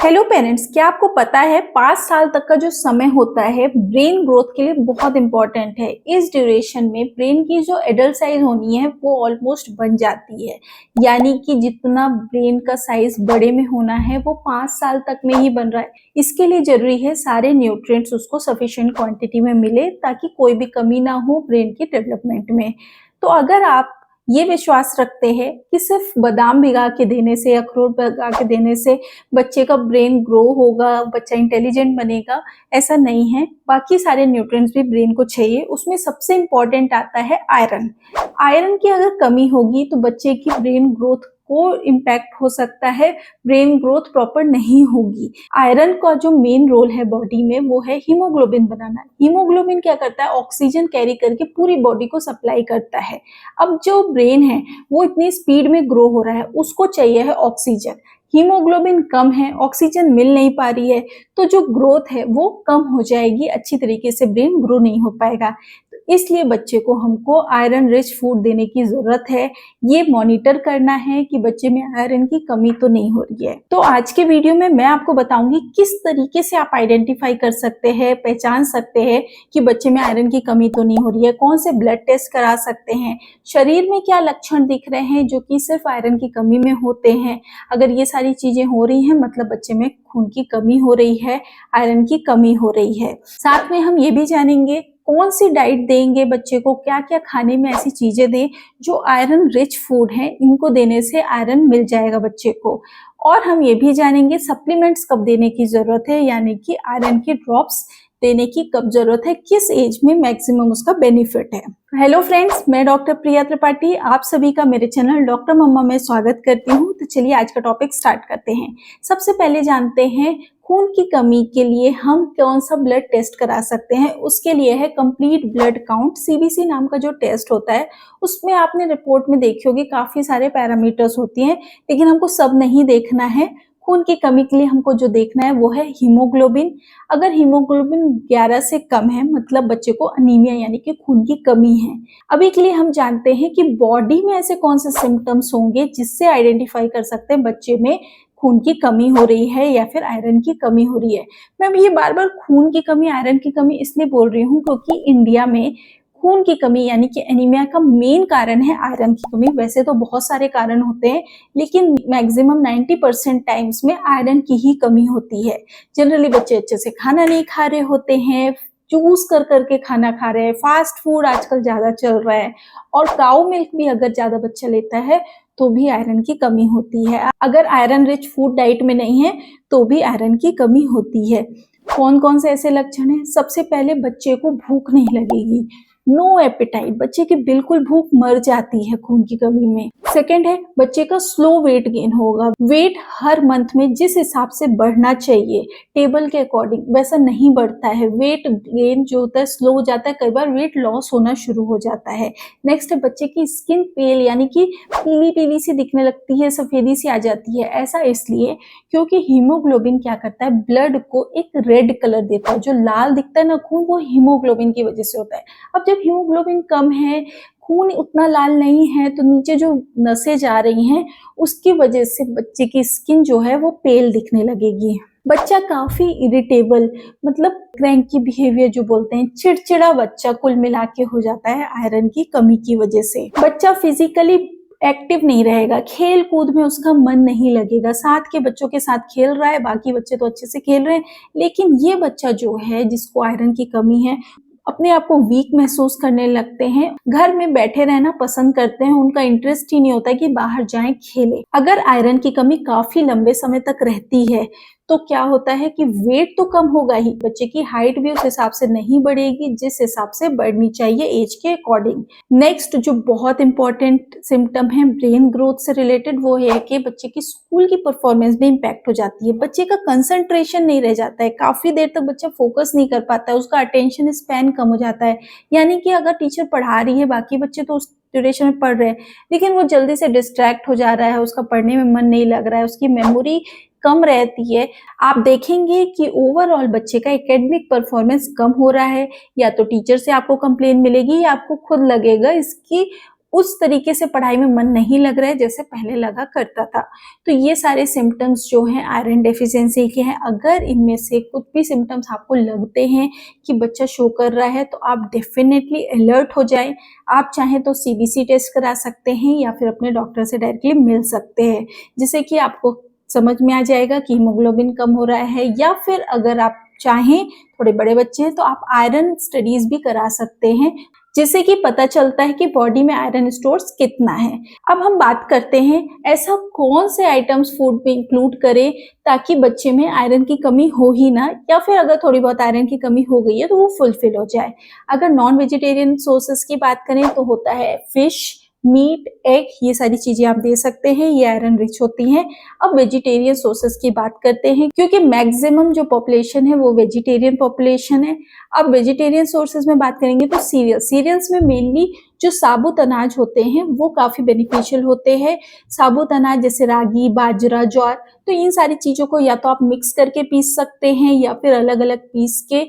Hello parents, क्या आपको पता है 5 साल तक का जो समय होता है ब्रेन ग्रोथ के लिए बहुत इंपॉर्टेंट है। इस ड्यूरेशन में ब्रेन की जो एडल्ट साइज होनी है वो ऑलमोस्ट बन जाती है, यानी कि जितना ब्रेन का साइज बड़े में होना है वो 5 साल तक में ही बन रहा है। इसके लिए जरूरी है सारे न्यूट्रिएंट्स उसको सफिशिएंट क्वांटिटी में मिले ताकि कोई भी कमी ना हो ब्रेन की डेवलपमेंट में। तो अगर आप ये विश्वास रखते हैं कि सिर्फ बादाम भिगा के देने से, अखरोट भिगा के देने से बच्चे का ब्रेन ग्रो होगा, बच्चा इंटेलिजेंट बनेगा, ऐसा नहीं है। बाकी सारे न्यूट्रिएंट्स भी ब्रेन को चाहिए। उसमें सबसे इंपॉर्टेंट आता है आयरन। आयरन की अगर कमी होगी तो बच्चे की ब्रेन ग्रोथ को इम्पैक्ट हो सकता है, ब्रेन ग्रोथ प्रॉपर नहीं होगी। आयरन का जो मेन रोल है बॉडी में वो है हीमोग्लोबिन बनाना। हीमोग्लोबिन क्या करता है? ऑक्सीजन कैरी करके पूरी बॉडी को सप्लाई करता है। अब जो ब्रेन है वो इतनी स्पीड में ग्रो हो रहा है, उसको चाहिए है ऑक्सीजन। हीमोग्लोबिन कम है, ऑक्सीजन मिल नहीं पा रही है, तो जो ग्रोथ है वो कम हो जाएगी, अच्छी तरीके से ब्रेन ग्रो नहीं हो पाएगा। इसलिए बच्चे को हमको आयरन रिच फूड देने की जरूरत है। ये मॉनिटर करना है कि बच्चे में आयरन की कमी तो नहीं हो रही है। तो आज के वीडियो में मैं आपको बताऊंगी किस तरीके से आप आइडेंटिफाई कर सकते हैं, पहचान सकते हैं कि बच्चे में आयरन की कमी तो नहीं हो रही है। कौन से ब्लड टेस्ट करा सकते हैं, शरीर में क्या लक्षण दिख रहे हैं जो कि सिर्फ आयरन की कमी में होते हैं। अगर ये सारी चीजें हो रही हैं मतलब बच्चे में खून की कमी हो रही है, आयरन की कमी हो रही है। साथ में हम ये भी जानेंगे कौन सी डाइट देंगे बच्चे को, क्या क्या खाने में ऐसी चीजें दें जो आयरन रिच फूड है, इनको देने से आयरन मिल जाएगा बच्चे को। और हम ये भी जानेंगे सप्लीमेंट्स कब देने की जरूरत है, यानी कि आयरन की ड्रॉप्स देने की कब जरूरत है, किस एज में मैक्सिमम उसका बेनिफिट है। हेलो फ्रेंड्स, मैं डॉक्टर प्रिया त्रिपाठी आप सभी का मेरे चैनल डॉक्टर मम्मा में स्वागत करती हूँ। तो चलिए आज का टॉपिक स्टार्ट करते हैं। सबसे पहले जानते हैं खून की कमी के लिए हम कौन सा ब्लड टेस्ट करा सकते हैं। उसके लिए है कंप्लीट ब्लड काउंट, सीबीसी नाम का जो टेस्ट होता है। उसमें आपने रिपोर्ट में देखी होगी काफी सारे पैरामीटर्स होती हैं, लेकिन हमको सब नहीं देखना है। खून की कमी के लिए हमको जो देखना है वो है हीमोग्लोबिन। अगर हीमोग्लोबिन 11 से कम है मतलब बच्चे को अनीमिया यानी कि खून की कमी है। अभी के लिए हम जानते हैं कि बॉडी में ऐसे कौन से सिम्टम्स होंगे जिससे आइडेंटिफाई कर सकते हैं बच्चे में खून की कमी हो रही है या फिर आयरन की कमी हो रही है। मैं ये बार बार खून की कमी, आयरन की कमी इसलिए बोल रही हूँ क्योंकि इंडिया में खून की कमी यानी कि एनीमिया का मेन कारण है आयरन की कमी। वैसे तो बहुत सारे कारण होते हैं, लेकिन मैक्सिमम 90% टाइम्स में आयरन की ही कमी होती है। जनरली बच्चे अच्छे से खाना नहीं खा रहे होते हैं, चूज कर करके खाना खा रहे हैं, फास्ट फूड आजकल ज्यादा चल रहा है, और काऊ मिल्क भी अगर ज्यादा बच्चा लेता है तो भी आयरन की कमी होती है। अगर आयरन रिच फूड डाइट में नहीं है तो भी आयरन की कमी होती है। कौन कौन से ऐसे लक्षण हैं? सबसे पहले बच्चे को भूख नहीं लगेगी, नो एपेटाइट, बच्चे की बिल्कुल भूख मर जाती है खून की कमी में। सेकेंड है बच्चे का स्लो वेट गेन होगा। वेट हर मंथ में जिस हिसाब से बढ़ना चाहिए टेबल के अकॉर्डिंग वैसा नहीं बढ़ता है। वेट गेन जो होता है स्लो हो जाता है, कई बार वेट लॉस होना शुरू हो जाता है। नेक्स्ट है बच्चे की स्किन पेल यानी कि पीली पीली सी दिखने लगती है, सफेदी सी आ जाती है। ऐसा इसलिए क्योंकि हीमोग्लोबिन क्या करता है, ब्लड को एक रेड कलर देता है। जो लाल दिखता है ना खून, वो हीमोग्लोबिन की वजह से होता है। अब जब हीमोग्लोबिन कम है, खून उतना लाल नहीं है, तो नीचे जो नसें जा रही हैं उसकी वजह से बच्चे की स्किन जो है वो पेल दिखने लगेगी। बच्चा काफी इरिटेबल मतलब क्रैंकी बिहेवियर जो बोलते हैं, चिड़चिड़ा बच्चा कुल मिला के हो जाता है आयरन की कमी की वजह से। बच्चा फिजिकली एक्टिव नहीं रहेगा, खेल कूद में उसका मन नहीं लगेगा। साथ के बच्चों के साथ खेल रहा है, बाकी बच्चे तो अच्छे से खेल रहे हैं, लेकिन ये बच्चा जो है जिसको आयरन की कमी है अपने आप को वीक महसूस करने लगते हैं, घर में बैठे रहना पसंद करते हैं, उनका इंटरेस्ट ही नहीं होता है कि बाहर जाएं खेलें। अगर आयरन की कमी काफी लंबे समय तक रहती है तो क्या होता है कि वेट तो कम होगा ही, बच्चे की हाइट भी उस हिसाब से नहीं बढ़ेगी जिस हिसाब से बढ़नी चाहिए एज के अकॉर्डिंग। नेक्स्ट जो बहुत इंपॉर्टेंट सिम्टम है ब्रेन ग्रोथ से रिलेटेड वो है कि बच्चे की स्कूल की परफॉर्मेंस में इम्पैक्ट हो जाती है। बच्चे का कंसंट्रेशन नहीं रह जाता है, काफी देर तक बच्चा फोकस नहीं कर पाता है, उसका अटेंशन स्पैन कम हो जाता है। यानी कि अगर टीचर पढ़ा रही है, बाकी बच्चे तो उस ड्यूरेशन में पढ़ रहे हैं, लेकिन वो जल्दी से डिस्ट्रैक्ट हो जा रहा है, उसका पढ़ने में मन नहीं लग रहा है, उसकी मेमोरी कम रहती है। आप देखेंगे कि ओवरऑल बच्चे का एकेडमिक परफॉर्मेंस कम हो रहा है, या तो टीचर से आपको कंप्लेन मिलेगी या आपको खुद लगेगा इसकी उस तरीके से पढ़ाई में मन नहीं लग रहा है जैसे पहले लगा करता था। तो ये सारे सिम्टम्स जो हैं आयरन डेफिशिएंसी के हैं। अगर इनमें से कुछ भी सिम्टम्स आपको लगते हैं कि बच्चा शो कर रहा है तो आप डेफिनेटली अलर्ट हो जाएं। आप चाहें तो सीबीसी टेस्ट करा सकते हैं या फिर अपने डॉक्टर से डायरेक्टली मिल सकते हैं, जिससे कि आपको समझ में आ जाएगा कि हीमोग्लोबिन कम हो रहा है। या फिर अगर आप चाहें, थोड़े बड़े बच्चे हैं, तो आप आयरन स्टडीज भी करा सकते हैं, जिससे कि पता चलता है कि बॉडी में आयरन स्टोर्स कितना है। अब हम बात करते हैं ऐसा कौन से आइटम्स फूड में इंक्लूड करें ताकि बच्चे में आयरन की कमी हो ही ना, या फिर अगर थोड़ी बहुत आयरन की कमी हो गई है तो वो फुलफिल हो जाए। अगर नॉन वेजिटेरियन सोर्सेस की बात करें तो होता है फिश, मीट, एग, ये सारी चीजें आप दे सकते हैं, ये आयरन रिच होती हैं। अब वेजिटेरियन सोर्सेस की बात करते हैं, क्योंकि मैक्सिमम जो पॉपुलेशन है वो वेजिटेरियन पॉपुलेशन है। अब वेजिटेरियन सोर्सेज में बात करेंगे तो सीरियल्स में मेनली जो साबुत अनाज होते हैं वो काफी बेनिफिशियल होते हैं। साबुत अनाज जैसे रागी, बाजरा, ज्वार, तो इन सारी चीजों को या तो आप मिक्स करके पीस सकते हैं या फिर अलग अलग पीस के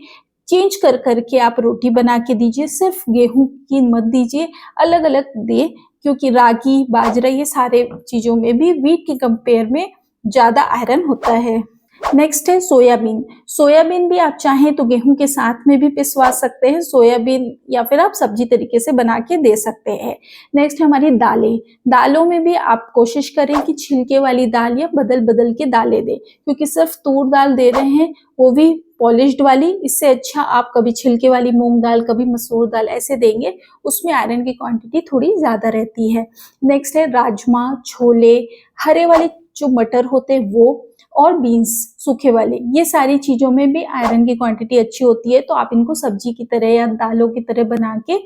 चेंज कर करके आप रोटी बना के दीजिए। सिर्फ गेहूं की मत दीजिए, अलग अलग दे, क्योंकि रागी, बाजरा, ये सारे चीजों में भी व्हीट के कंपेयर में ज्यादा आयरन होता है। नेक्स्ट है सोयाबीन। सोयाबीन भी आप चाहें तो गेहूं के साथ में भी पिसवा सकते हैं सोयाबीन, या फिर आप सब्जी तरीके से बना के दे सकते हैं। नेक्स्ट है हमारी दालें। दालों में भी आप कोशिश करें कि छिलके वाली दाल या बदल बदल के दालें दें, क्योंकि सिर्फ तूर दाल दे रहे हैं, वो भी पॉलिश्ड वाली। इससे अच्छा आप कभी छिलके वाली मूंग दाल, कभी मसूर दाल ऐसे देंगे, उसमें आयरन की क्वांटिटी थोड़ी ज्यादा रहती है। नेक्स्ट है राजमा, छोले, हरे वाले जो मटर होते हैं वो, और बीन्स सूखे वाले, ये सारी चीजों में भी आयरन की क्वांटिटी अच्छी होती है। तो आप इनको सब्जी की तरह या दालों की तरह बना के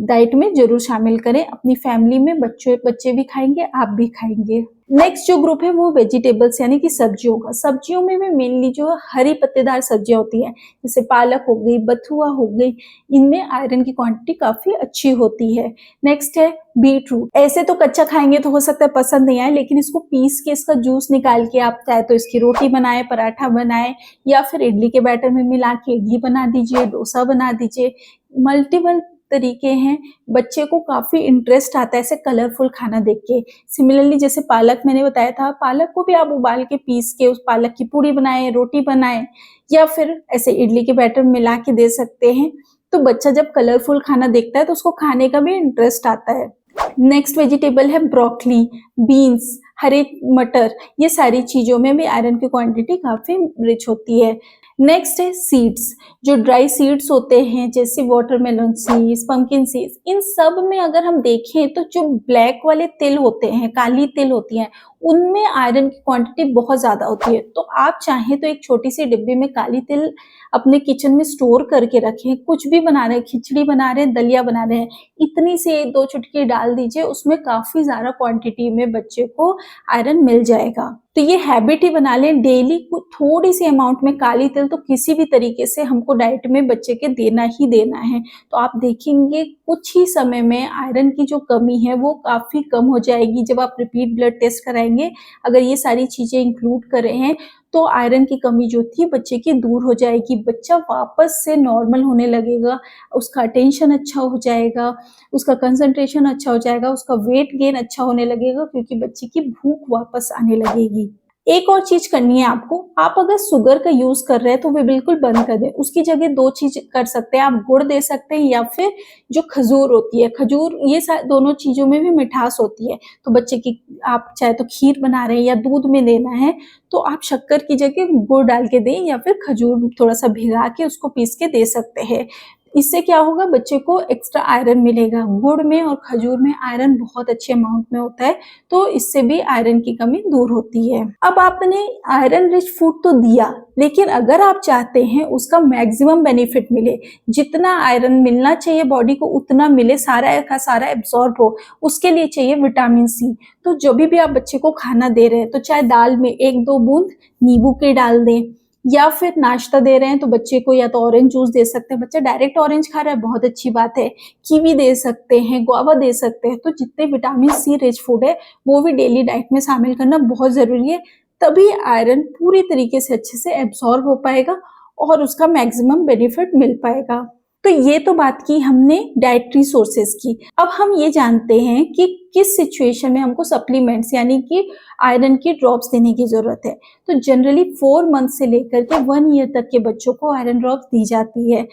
डाइट में जरूर शामिल करें। अपनी फैमिली में बच्चे भी खाएंगे, आप भी खाएंगे। नेक्स्ट जो ग्रुप है वो वेजिटेबल्स यानी कि सब्जियों का। सब्जियों में भी मेनली जो हरी पत्तेदार सब्जियां होती हैं, जैसे पालक हो गई, बथुआ हो गई, इनमें आयरन की क्वांटिटी काफी अच्छी होती है। नेक्स्ट है बीट रूट। ऐसे तो कच्चा खाएंगे तो हो सकता है पसंद नहीं आए, लेकिन इसको पीस के इसका जूस निकाल के आप चाहे तो इसकी रोटी बनाए, पराठा बनाए, या फिर इडली के बैटर में मिला के इडली बना दीजिए, डोसा बना दीजिए। मल्टीपल तरीके हैं। बच्चे को काफी इंटरेस्ट आता है ऐसे कलरफुल खाना देख के। सिमिलरली जैसे पालक मैंने बताया था, पालक को भी आप उबाल के पीस के उस पालक की पूड़ी बनाए, रोटी बनाए, या फिर ऐसे इडली के बैटर में मिला के दे सकते हैं। तो बच्चा जब कलरफुल खाना देखता है तो उसको खाने का भी इंटरेस्ट आता है। नेक्स्ट वेजिटेबल है ब्रोकली, बीन्स, हरे मटर, ये सारी चीजों में भी आयरन की क्वांटिटी काफी रिच होती है। नेक्स्ट है सीड्स। जो ड्राई सीड्स होते हैं जैसे वाटरमेलन सीड्स, पंपकिन सीड्स, इन सब में अगर हम देखें तो जो ब्लैक वाले तिल होते हैं, काली तिल होती हैं, उनमें आयरन की क्वांटिटी बहुत ज्यादा होती है। तो आप चाहें तो एक छोटी सी डिब्बी में काली तिल अपने किचन में स्टोर करके रखें। कुछ भी बना रहे हैं, खिचड़ी बना रहे हैं, दलिया बना रहे हैं, इतनी सी 1-2 चुटकी डाल दीजिए, उसमें काफी ज्यादा क्वांटिटी में बच्चे को आयरन मिल जाएगा। तो ये हैबिट ही बना लें, डेली थोड़ी सी अमाउंट में काली तिल तो किसी भी तरीके से हमको डाइट में बच्चे के देना ही देना है। तो आप देखेंगे कुछ ही समय में आयरन की जो कमी है वो काफी कम हो जाएगी। जब आप रिपीट ब्लड टेस्ट कराएंगे, अगर ये सारी चीजें इंक्लूड कर रहे हैं, तो आयरन की कमी जो थी बच्चे की दूर हो जाएगी। बच्चा वापस से नॉर्मल होने लगेगा, उसका अटेंशन अच्छा हो जाएगा, उसका कंसंट्रेशन अच्छा हो जाएगा, उसका वेट गेन अच्छा होने लगेगा, क्योंकि बच्चे की भूख वापस आने लगेगी। एक और चीज करनी है आपको, आप अगर शुगर का यूज कर रहे हैं तो वे बिल्कुल बंद कर दें। उसकी जगह 2 चीज कर सकते हैं, आप गुड़ दे सकते हैं या फिर जो खजूर होती है, खजूर, ये दोनों चीजों में भी मिठास होती है। तो बच्चे की आप चाहे तो खीर बना रहे हैं या दूध में देना है, तो आप शक्कर की जगह गुड़ डाल के दें, या फिर खजूर थोड़ा सा भिगा के उसको पीस के दे सकते हैं। इससे क्या होगा, बच्चे को एक्स्ट्रा आयरन मिलेगा। गुड़ में और खजूर में आयरन बहुत अच्छे अमाउंट में होता है, तो इससे भी आयरन की कमी दूर होती है। अब आपने आयरन रिच फूड तो दिया, लेकिन अगर आप चाहते हैं उसका मैक्सिमम बेनिफिट मिले, जितना आयरन मिलना चाहिए बॉडी को उतना मिले, सारा का सारा एब्सॉर्ब हो, उसके लिए चाहिए विटामिन सी। तो जो भी आप बच्चे को खाना दे रहे हैं, तो चाहे दाल में 1-2 बूंद नींबू के डाल दें, या फिर नाश्ता दे रहे हैं तो बच्चे को या तो ऑरेंज जूस दे सकते हैं। बच्चा डायरेक्ट ऑरेंज खा रहा है, बहुत अच्छी बात है, कीवी दे सकते हैं, गुआवा दे सकते हैं। तो जितने विटामिन सी रिच फूड है वो भी डेली डाइट में शामिल करना बहुत जरूरी है, तभी आयरन पूरी तरीके से अच्छे से एब्सॉर्ब हो पाएगा और उसका मैक्सिमम बेनिफिट मिल पाएगा। तो ये तो बात की हमने डाइटरी सोर्सेज की। अब हम ये जानते हैं कि किस सिचुएशन में हमको सप्लीमेंट्स यानी कि आयरन की ड्रॉप्स देने की जरूरत है। तो जनरली 4 मंथ से लेकर के 1 ईयर तक के बच्चों को आयरन ड्रॉप्स दी जाती है।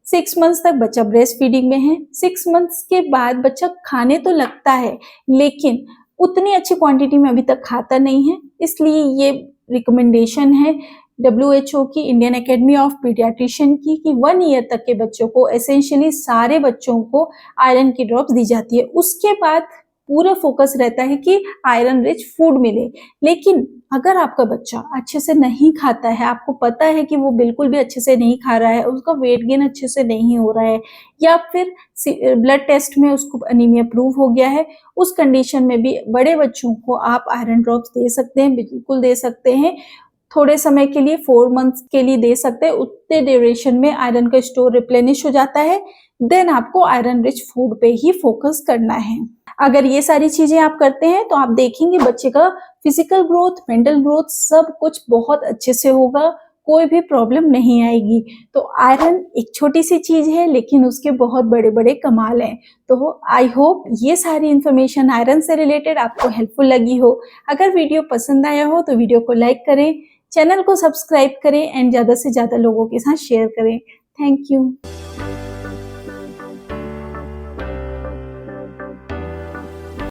6 मंथ्स तक बच्चा ब्रेस्ट फीडिंग में है। 6 मंथ्स के बाद बच्चा खाने तो लगता है, लेकिन उतनी अच्छी क्वांटिटी में अभी तक खाता नहीं है, इसलिए ये रिकमेंडेशन है WHO की, इंडियन एकेडमी ऑफ पीडियाट्रिशियन की, कि 1 ईयर तक के बच्चों को, एसेंशियली सारे बच्चों को आयरन की ड्रॉप्स दी जाती है। उसके बाद पूरा फोकस रहता है कि आयरन रिच फूड मिले। लेकिन अगर आपका बच्चा अच्छे से नहीं खाता है, आपको पता है कि वो बिल्कुल भी अच्छे से नहीं खा रहा है, उसका वेट गेन अच्छे से नहीं हो रहा है, या फिर ब्लड टेस्ट में उसको अनीमिया प्रूव हो गया है, उस कंडीशन में भी बड़े बच्चों को आप आयरन ड्रॉप्स दे सकते हैं, बिल्कुल दे सकते हैं। थोड़े समय के लिए 4 मंथ्स के लिए दे सकते हैं। उतने ड्यूरेशन में आयरन का स्टोर रिप्लेनिश हो जाता है। देन आपको आयरन रिच फूड पे ही फोकस करना है। अगर ये सारी चीजें आप करते हैं तो आप देखेंगे बच्चे का फिजिकल ग्रोथ, मेंटल ग्रोथ सब कुछ बहुत अच्छे से होगा, कोई भी प्रॉब्लम नहीं आएगी। तो आयरन एक छोटी सी चीज है, लेकिन उसके बहुत बड़े बड़े कमाल हैं। तो आई होप ये सारी इंफॉर्मेशन आयरन से रिलेटेड आपको हेल्पफुल लगी हो। अगर वीडियो पसंद आया हो तो वीडियो को लाइक करें, चैनल को सब्सक्राइब करें एंड ज़्यादा से ज़्यादा लोगों के साथ शेयर करें। Thank you.